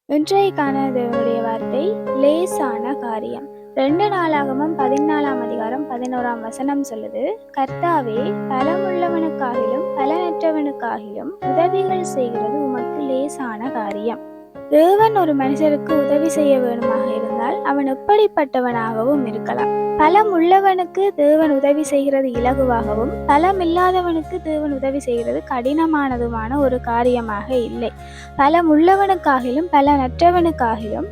இன்றைக்கான தேவனுடைய வார்த்தை லேசான காரியம். 2 நாளாகமம் 14ஆம் அதிகாரம் 11ஆம் வசனம் சொல்லுது, கர்த்தாவே, பலமுள்ளவனுக்காகிலும் பலனற்றவனுக்காகிலும் உதவிகள் செய்கிறது உமக்கு லேசான காரியம். தேவன் ஒரு மனுஷருக்கு உதவி செய்ய வேணுமாக இருந்தால் அவன் எப்படிப்பட்டவனாகவும் இருக்கலாம். பலம் உள்ளவனுக்கு தேவன் உதவி செய்கிறது இலகுவாகவும், பலம் இல்லாதவனுக்கு தேவன் உதவி செய்கிறது கடினமானதுமான ஒரு காரியமாக இல்லை. பலம் உள்ளவனுக்காகிலும் பலனற்றவனுக்காகிலும்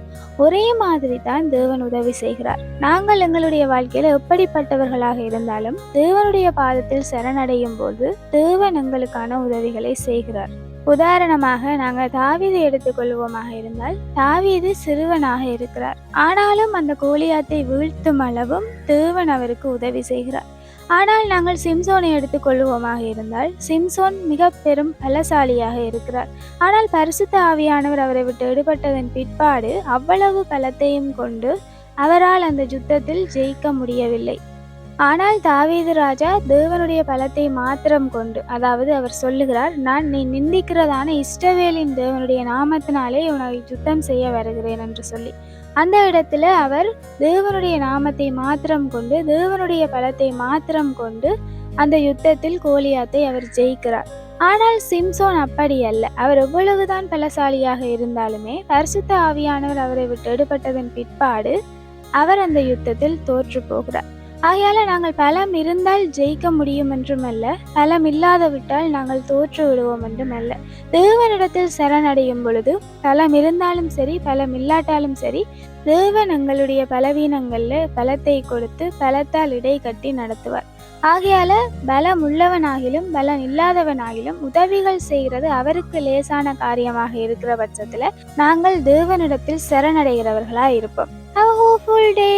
ஒரே மாதிரி தான் தேவன் உதவி செய்கிறார். நாங்கள் எங்களுடைய வாழ்க்கையில எப்படிப்பட்டவர்களாக இருந்தாலும் தேவனுடைய பாதத்தில் சரணடையும் போது தேவன் எங்களுக்கான உதவிகளை செய்கிறார். உதாரணமாக நாங்கள் தாவீதை எடுத்துக்கொள்வோமாக இருந்தால், தாவீது சிறுவனாக இருக்கிறார். ஆனாலும் அந்த கோலியாத்தை வீழ்த்தும் அளவும் தேவன் அவருக்கு உதவி செய்கிறார். ஆனால் நாங்கள் சிம்சோனை எடுத்துக்கொள்வோமாக இருந்தால், சிம்சோன் மிக பெரும் பலசாலியாக இருக்கிறார். ஆனால் பரிசுத்த ஆவியானவர் அவரை விட்டு எடுபட்டதன் பிற்பாடு அவ்வளவு பலத்தையும் கொண்டு அவரால் அந்த யுத்தத்தில் ஜெயிக்க முடியவில்லை. ஆனால் தாவீது ராஜா தேவனுடைய பலத்தை மாத்திரம் கொண்டு, அதாவது அவர் சொல்லுகிறார், நான் நீ நிந்திக்கிறதான இஸ்ரவேலின் தேவனுடைய நாமத்தினாலே உனக்கு யுத்தம் செய்ய வருகிறேன் என்று சொல்லி, அந்த இடத்துல அவர் தேவனுடைய நாமத்தை மாத்திரம் கொண்டு, தேவனுடைய பலத்தை மாத்திரம் கொண்டு அந்த யுத்தத்தில் கோலியாத்தை அவர் ஜெயிக்கிறார். ஆனால் சிம்சோன் அப்படி அல்ல. அவர் எவ்வளவுதான் பலசாலியாக இருந்தாலுமே பரிசுத்த ஆவியானவர் அவரை விட்டு எடுபட்டதன் பிற்பாடு அவர் அந்த யுத்தத்தில் தோற்று போகிறார். ஆகையால நாங்கள் பலம் இருந்தால் ஜெயிக்க முடியும் என்றும் அல்ல, பலம் இல்லாத விட்டால் நாங்கள் தோற்று விடுவோம் என்றும் அல்ல. தேவனிடத்தில் சரணடையும் பொழுது பலம் இருந்தாலும் சரி, பலம் இல்லாட்டாலும் சரி, தேவன் எங்களுடைய பலவீனங்கள்ல பலத்தை கொடுத்து பலத்தால் இடை கட்டி நடத்துவார். ஆகையால பலம் உள்ளவனாகிலும் பலம் இல்லாதவனாகிலும் உதவிகள் செய்கிறது அவருக்கு லேசான காரியமாக இருக்கிற பட்சத்துல நாங்கள் தேவனிடத்தில் சரணடைகிறவர்களா இருப்போம். Have a hopeful day.